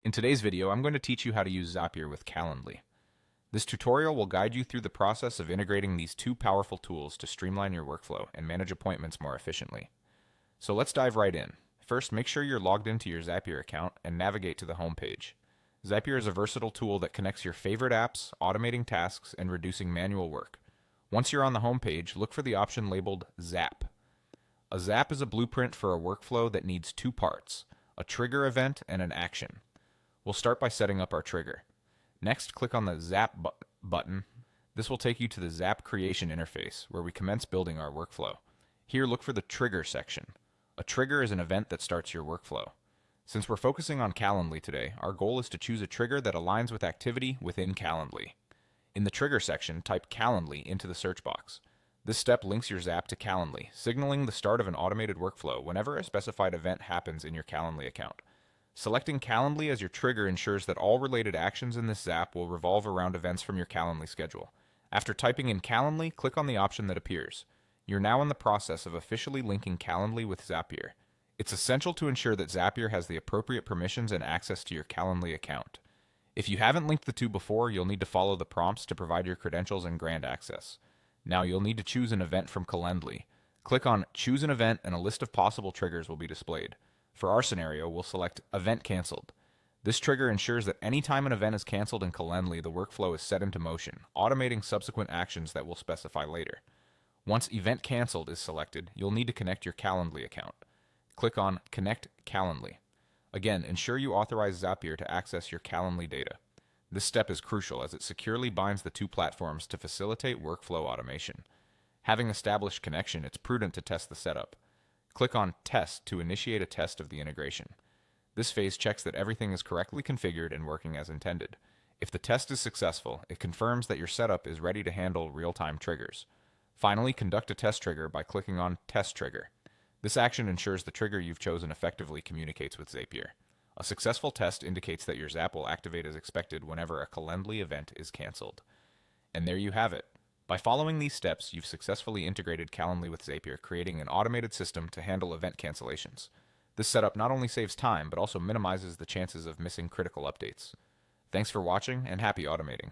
In today's video, I'm going to teach you how to use Zapier with Calendly. This tutorial will guide you through the process of integrating these two powerful tools to streamline your workflow and manage appointments more efficiently. So let's dive right in. First, make sure you're logged into your Zapier account and navigate to the home page. Zapier is a versatile tool that connects your favorite apps, automating tasks, and reducing manual work. Once you're on the home page, look for the option labeled Zap. A Zap is a blueprint for a workflow that needs two parts, a trigger event and an action. We'll start by setting up our trigger. Next, click on the Zap button. This will take you to the Zap creation interface, where we commence building our workflow. Here, look for the Trigger section. A trigger is an event that starts your workflow. Since we're focusing on Calendly today, our goal is to choose a trigger that aligns with activity within Calendly. In the Trigger section, type Calendly into the search box. This step links your Zap to Calendly, signaling the start of an automated workflow whenever a specified event happens in your Calendly account. Selecting Calendly as your trigger ensures that all related actions in this Zap will revolve around events from your Calendly schedule. After typing in Calendly, click on the option that appears. You're now in the process of officially linking Calendly with Zapier. It's essential to ensure that Zapier has the appropriate permissions and access to your Calendly account. If you haven't linked the two before, you'll need to follow the prompts to provide your credentials and grant access. Now you'll need to choose an event from Calendly. Click on Choose an Event and a list of possible triggers will be displayed. For our scenario, we'll select Event Canceled. This trigger ensures that any time an event is canceled in Calendly, the workflow is set into motion, automating subsequent actions that we'll specify later. Once Event Canceled is selected, you'll need to connect your Calendly account. Click on Connect Calendly. Again, ensure you authorize Zapier to access your Calendly data. This step is crucial as it securely binds the two platforms to facilitate workflow automation. Having established connection, it's prudent to test the setup. Click on Test to initiate a test of the integration. This phase checks that everything is correctly configured and working as intended. If the test is successful, it confirms that your setup is ready to handle real-time triggers. Finally, conduct a test trigger by clicking on Test Trigger. This action ensures the trigger you've chosen effectively communicates with Zapier. A successful test indicates that your Zap will activate as expected whenever a Calendly event is canceled. And there you have it. By following these steps, you've successfully integrated Calendly with Zapier, creating an automated system to handle event cancellations. This setup not only saves time, but also minimizes the chances of missing critical updates. Thanks for watching, and happy automating.